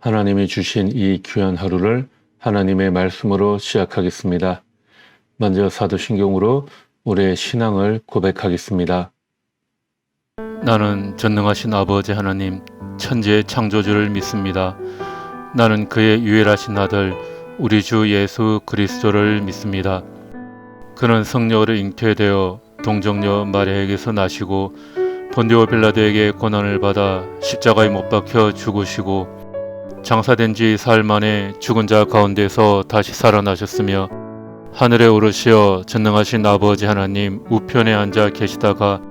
하나님이 주신 이 귀한 하루를 하나님의 말씀으로 시작하겠습니다. 먼저 사도신경으로 우리의 신앙을 고백하겠습니다. 나는 전능하신 아버지 하나님, 천지의 창조주를 믿습니다. 나는 그의 유일하신 아들, 우리 주 예수 그리스도를 믿습니다. 그는 성령으로 잉태되어 동정녀 마리아에게서 나시고 본디오 빌라도에게 고난을 받아 십자가에 못 박혀 죽으시고 장사된 지 사흘 만에 죽은 자 가운데서 다시 살아나셨으며 하늘에 오르시어 전능하신 아버지 하나님 우편에 앉아 계시다가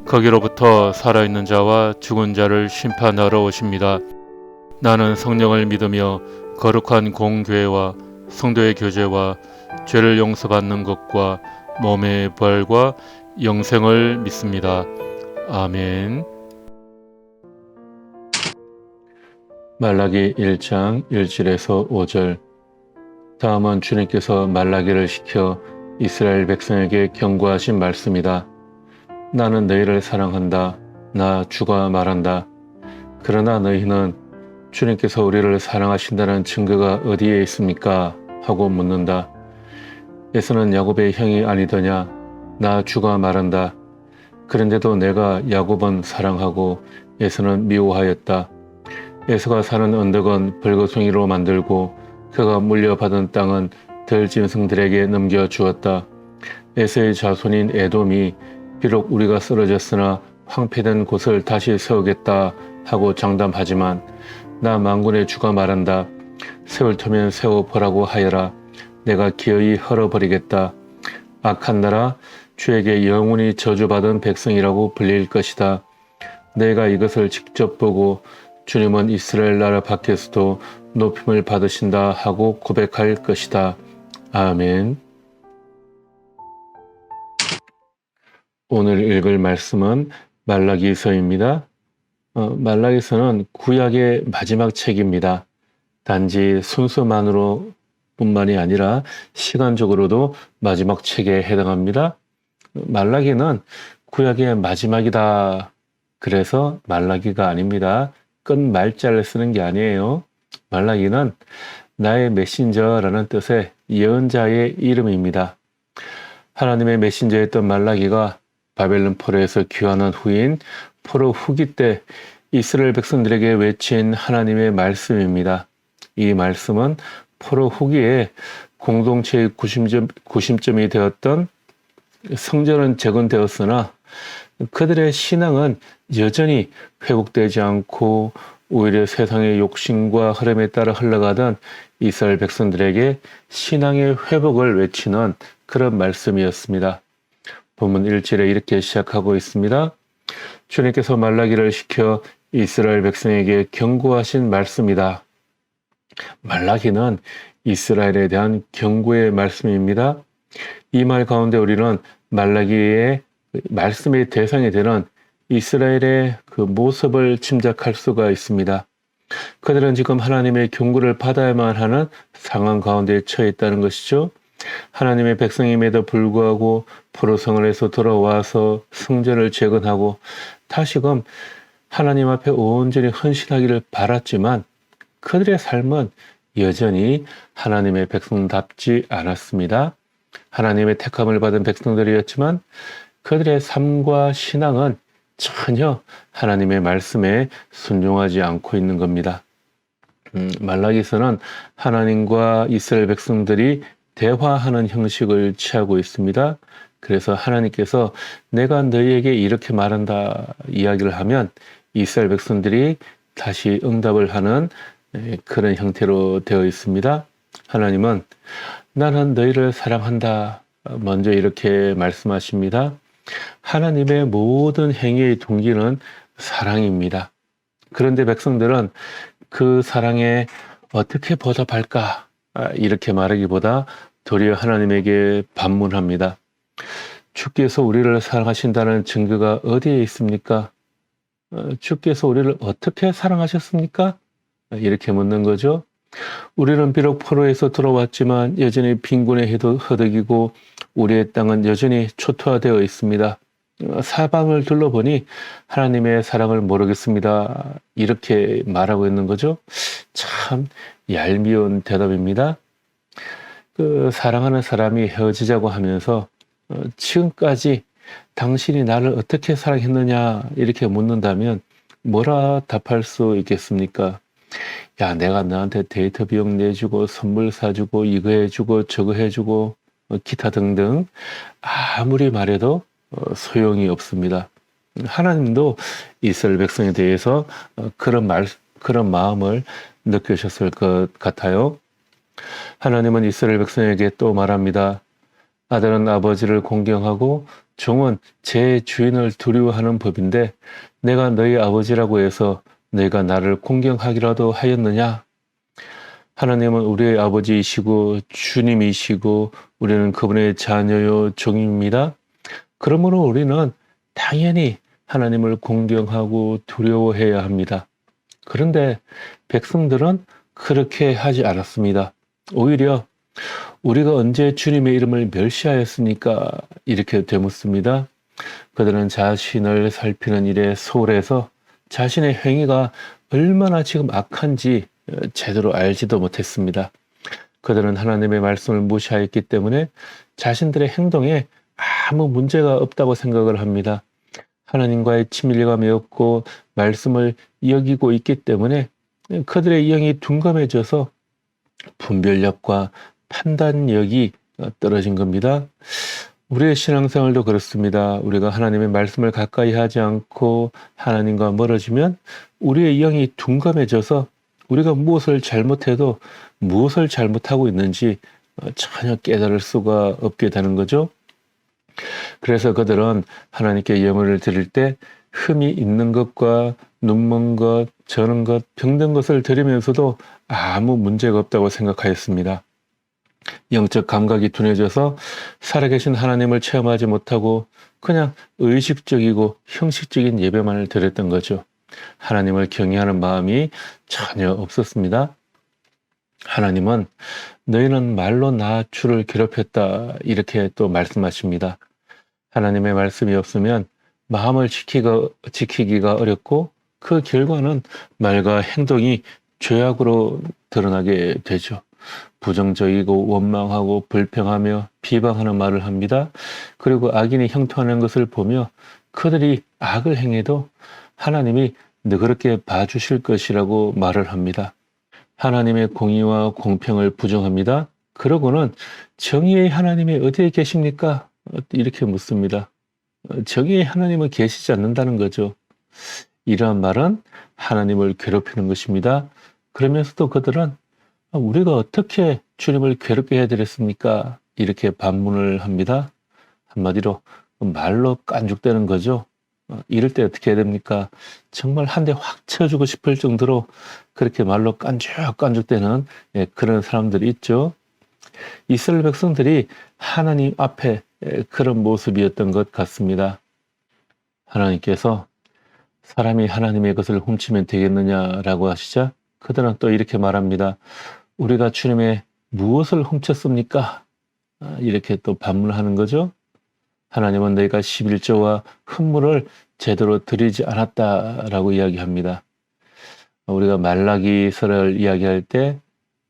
거기로부터 살아있는 자와 죽은 자를 심판하러 오십니다. 나는 성령을 믿으며 거룩한 공교회와 성도의 교제와 죄를 용서받는 것과 몸의 부활과 영생을 믿습니다. 아멘. 말라기 1장 1절에서 5절. 다음은 주님께서 말라기를 시켜 이스라엘 백성에게 경고하신 말씀이다. 나는 너희를 사랑한다. 나 주가 말한다. 그러나 너희는 주님께서 우리를 사랑하신다는 증거가 어디에 있습니까? 하고 묻는다. 에서는 야곱의 형이 아니더냐? 나 주가 말한다. 그런데도 내가 야곱은 사랑하고 에서는 미워하였다. 에서가 사는 언덕은 벌거숭이로 만들고 그가 물려받은 땅은 들짐승들에게 넘겨주었다. 에서의 자손인 에돔이 비록 우리가 쓰러졌으나 황폐된 곳을 다시 세우겠다 하고 장담하지만 나 만군의 주가 말한다. 세울 터면 세워보라고 하여라. 내가 기어이 헐어버리겠다. 악한 나라 주에게 영원히 저주받은 백성이라고 불릴 것이다. 내가 이것을 직접 보고 주님은 이스라엘 나라 밖에서도 높임을 받으신다 하고 고백할 것이다. 아멘. 오늘 읽을 말씀은 말라기서입니다. 말라기서는 구약의 마지막 책입니다. 단지 순서만으로 뿐만이 아니라 시간적으로도 마지막 책에 해당합니다. 말라기는 구약의 마지막이다. 그래서 말라기가 아닙니다. 끝 말자를 쓰는 게 아니에요. 말라기는 나의 메신저라는 뜻의 예언자의 이름입니다. 하나님의 메신저였던 말라기가 바벨론 포로에서 귀환한 후인 포로 후기 때 이스라엘 백성들에게 외친 하나님의 말씀입니다. 이 말씀은 포로 후기에 공동체의 구심점이 되었던 성전은 재건되었으나 그들의 신앙은 여전히 회복되지 않고 오히려 세상의 욕심과 흐름에 따라 흘러가던 이스라엘 백성들에게 신앙의 회복을 외치는 그런 말씀이었습니다. 본문 1절에 이렇게 시작하고 있습니다. 주님께서 말라기를 시켜 이스라엘 백성에게 경고하신 말씀이다. 말라기는 이스라엘에 대한 경고의 말씀입니다. 이 말 가운데 우리는 말라기의 말씀의 대상이 되는 이스라엘의 그 모습을 짐작할 수가 있습니다. 그들은 지금 하나님의 경고를 받아야만 하는 상황 가운데 처해 있다는 것이죠. 하나님의 백성임에도 불구하고 포로성을에서 돌아와서 성전을 재건하고 다시금 하나님 앞에 온전히 헌신하기를 바랐지만 그들의 삶은 여전히 하나님의 백성답지 않았습니다. 하나님의 택함을 받은 백성들이었지만 그들의 삶과 신앙은 전혀 하나님의 말씀에 순종하지 않고 있는 겁니다. 말라기서는 하나님과 이스라엘 백성들이 대화하는 형식을 취하고 있습니다. 그래서 하나님께서 내가 너희에게 이렇게 말한다 이야기를 하면 이스라엘 백성들이 다시 응답을 하는 그런 형태로 되어 있습니다. 하나님은 나는 너희를 사랑한다. 먼저 이렇게 말씀하십니다. 하나님의 모든 행위의 동기는 사랑입니다. 그런데 백성들은 그 사랑에 어떻게 보답할까? 이렇게 말하기보다 도리어 하나님에게 반문합니다. 주께서 우리를 사랑하신다는 증거가 어디에 있습니까? 주께서 우리를 어떻게 사랑하셨습니까? 이렇게 묻는 거죠. 우리는 비록 포로에서 돌아왔지만 여전히 빈곤에 허덕이고 우리의 땅은 여전히 초토화되어 있습니다. 사방을 둘러보니 하나님의 사랑을 모르겠습니다. 이렇게 말하고 있는 거죠. 참 얄미운 대답입니다. 사랑하는 사람이 헤어지자고 하면서 지금까지 당신이 나를 어떻게 사랑했느냐 이렇게 묻는다면 뭐라 답할 수 있겠습니까? 야, 내가 너한테 데이트 비용 내주고 선물 사주고 이거 해주고 저거 해주고 기타 등등 아무리 말해도 소용이 없습니다. 하나님도 이스라엘 백성에 대해서 그런 마음을 느끼셨을 것 같아요. 하나님은 이스라엘 백성에게 또 말합니다. 아들은 아버지를 공경하고 종은 제 주인을 두려워하는 법인데 내가 너희 아버지라고 해서 너희가 나를 공경하기라도 하였느냐? 하나님은 우리의 아버지이시고 주님이시고 우리는 그분의 자녀요 종입니다. 그러므로 우리는 당연히 하나님을 공경하고 두려워해야 합니다. 그런데 백성들은 그렇게 하지 않았습니다. 오히려 우리가 언제 주님의 이름을 멸시하였습니까? 이렇게 되묻습니다. 그들은 자신을 살피는 일에 소홀해서 자신의 행위가 얼마나 지금 악한지 제대로 알지도 못했습니다. 그들은 하나님의 말씀을 무시하였기 때문에 자신들의 행동에 아무 문제가 없다고 생각을 합니다. 하나님과의 친밀감이 없고 말씀을 여기고 있기 때문에 그들의 영이 둔감해져서 분별력과 판단력이 떨어진 겁니다. 우리의 신앙생활도 그렇습니다. 우리가 하나님의 말씀을 가까이 하지 않고 하나님과 멀어지면 우리의 영이 둔감해져서 우리가 무엇을 잘못해도 무엇을 잘못하고 있는지 전혀 깨달을 수가 없게 되는 거죠. 그래서 그들은 하나님께 예물을 드릴 때 흠이 있는 것과 눈먼 것, 저는 것, 병든 것을 드리면서도 아무 문제가 없다고 생각하였습니다. 영적 감각이 둔해져서 살아계신 하나님을 체험하지 못하고 그냥 의식적이고 형식적인 예배만을 드렸던 거죠. 하나님을 경외하는 마음이 전혀 없었습니다. 하나님은 너희는 말로 나 주를 괴롭혔다 이렇게 또 말씀하십니다. 하나님의 말씀이 없으면 마음을 지키기가 어렵고 그 결과는 말과 행동이 죄악으로 드러나게 되죠. 부정적이고 원망하고 불평하며 비방하는 말을 합니다. 그리고 악인이 형통하는 것을 보며 그들이 악을 행해도 하나님이 너그럽게 봐주실 것이라고 말을 합니다. 하나님의 공의와 공평을 부정합니다. 그러고는 정의의 하나님이 어디에 계십니까? 이렇게 묻습니다. 정의의 하나님은 계시지 않는다는 거죠. 이러한 말은 하나님을 괴롭히는 것입니다. 그러면서도 그들은 우리가 어떻게 주님을 괴롭게 해드렸습니까? 이렇게 반문을 합니다. 한마디로 말로 깐죽대는 거죠. 이럴 때 어떻게 해야 됩니까? 정말 한 대 확 쳐주고 싶을 정도로 그렇게 말로 깐죽대는 그런 사람들이 있죠. 이스라엘 백성들이 하나님 앞에 그런 모습이었던 것 같습니다. 하나님께서 사람이 하나님의 것을 훔치면 되겠느냐라고 하시자 그들은 또 이렇게 말합니다. 우리가 주님의 무엇을 훔쳤습니까? 이렇게 또 반문하는 거죠. 하나님은 너희가 11조와 헌물을 제대로 드리지 않았다라고 이야기합니다. 우리가 말라기서를 이야기할 때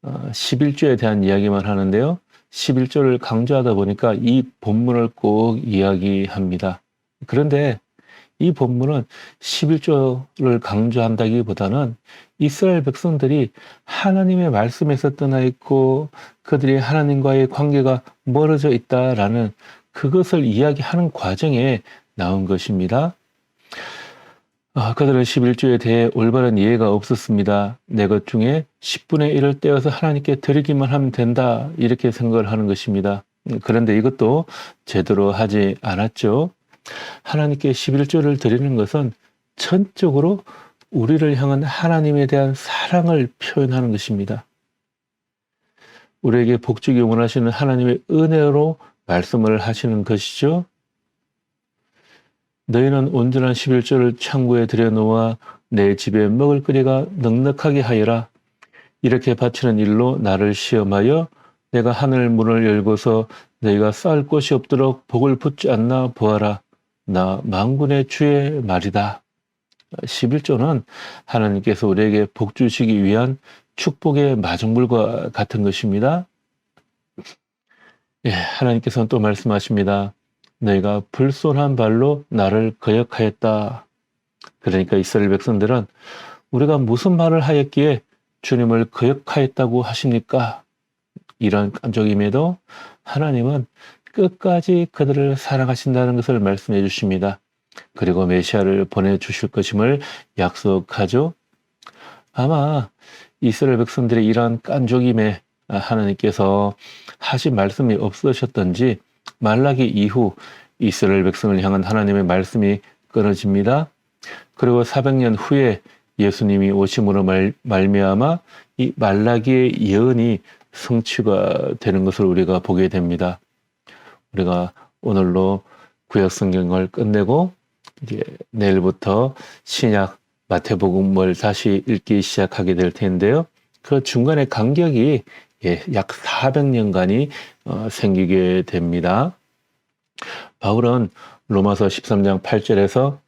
11조에 대한 이야기만 하는데요. 11조를 강조하다 보니까 이 본문을 꼭 이야기합니다. 그런데 이 본문은 11조를 강조한다기보다는 이스라엘 백성들이 하나님의 말씀에서 떠나 있고 그들이 하나님과의 관계가 멀어져 있다라는 그것을 이야기하는 과정에 나온 것입니다. 그들은 11조에 대해 올바른 이해가 없었습니다. 내 것 중에 10분의 1을 떼어서 하나님께 드리기만 하면 된다 이렇게 생각을 하는 것입니다. 그런데 이것도 제대로 하지 않았죠. 하나님께 11조를 드리는 것은 전적으로 우리를 향한 하나님에 대한 사랑을 표현하는 것입니다. 우리에게 복주기 원하시는 하나님의 은혜로 말씀을 하시는 것이죠. 너희는 온전한 11조를 창고에 들여놓아 내 집에 먹을거리가 넉넉하게 하여라. 이렇게 바치는 일로 나를 시험하여 내가 하늘 문을 열고서 너희가 쌓을 곳이 없도록 복을 붓지 않나 보아라. 나 만군의 주의 말이다. 11조는 하나님께서 우리에게 복 주시기 위한 축복의 마중물과 같은 것입니다. 예, 하나님께서는 또 말씀하십니다. 너희가 불손한 발로 나를 거역하였다. 그러니까 이스라엘 백성들은 우리가 무슨 말을 하였기에 주님을 거역하였다고 하십니까? 이런 깐족임에도 하나님은 끝까지 그들을 사랑하신다는 것을 말씀해 주십니다. 그리고 메시아를 보내주실 것임을 약속하죠. 아마 이스라엘 백성들의 이러한 깐족임에 하나님께서 하신 말씀이 없으셨던지 말라기 이후 이스라엘 백성을 향한 하나님의 말씀이 끊어집니다. 그리고 400년 후에 예수님이 오심으로 말미암아 이 말라기의 예언이 성취가 되는 것을 우리가 보게 됩니다. 우리가 오늘로 구약 성경을 끝내고 이제 내일부터 신약 마태복음을 다시 읽기 시작하게 될 텐데요. 그 중간에 간격이 약 400년간이 생기게 됩니다. 바울은 로마서 13장 8절에서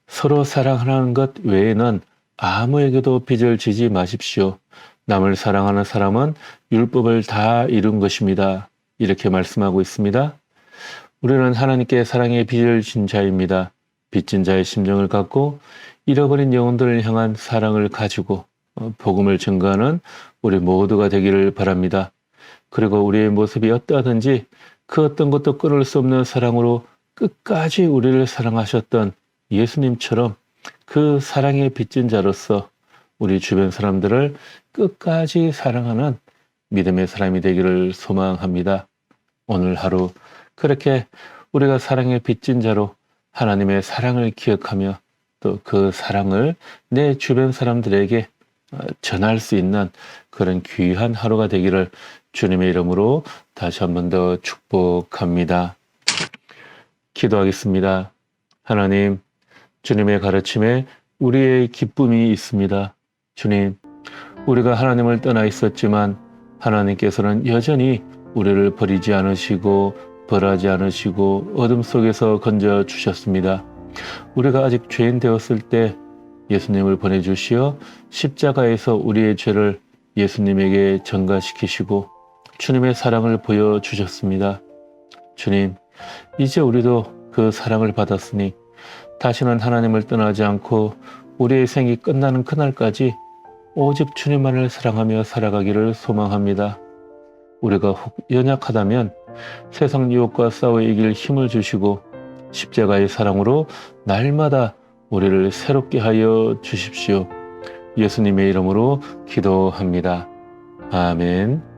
서로 사랑하는 것 외에는 아무에게도 빚을 지지 마십시오. 남을 사랑하는 사람은 율법을 다 이룬 것입니다. 이렇게 말씀하고 있습니다. 우리는 하나님께 사랑의 빚을 진 자입니다. 빚진 자의 심정을 갖고 잃어버린 영혼들을 향한 사랑을 가지고 복음을 증거하는 우리 모두가 되기를 바랍니다. 그리고 우리의 모습이 어떠하든지 그 어떤 것도 끊을 수 없는 사랑으로 끝까지 우리를 사랑하셨던 예수님처럼 그 사랑의 빚진 자로서 우리 주변 사람들을 끝까지 사랑하는 믿음의 사람이 되기를 소망합니다. 오늘 하루 그렇게 우리가 사랑의 빚진 자로 하나님의 사랑을 기억하며 또 그 사랑을 내 주변 사람들에게 전할 수 있는 그런 귀한 하루가 되기를 주님의 이름으로 다시 한 번 더 축복합니다. 기도하겠습니다. 하나님, 주님의 가르침에 우리의 기쁨이 있습니다. 주님, 우리가 하나님을 떠나 있었지만 하나님께서는 여전히 우리를 버리지 않으시고 벌하지 않으시고 어둠 속에서 건져 주셨습니다. 우리가 아직 죄인 되었을 때 예수님을 보내주시어 십자가에서 우리의 죄를 예수님에게 전가시키시고 주님의 사랑을 보여주셨습니다. 주님, 이제 우리도 그 사랑을 받았으니 다시는 하나님을 떠나지 않고 우리의 생이 끝나는 그날까지 오직 주님만을 사랑하며 살아가기를 소망합니다. 우리가 혹 연약하다면 세상 유혹과 싸워 이길 힘을 주시고 십자가의 사랑으로 날마다 우리를 새롭게 하여 주십시오. 예수님의 이름으로 기도합니다. 아멘.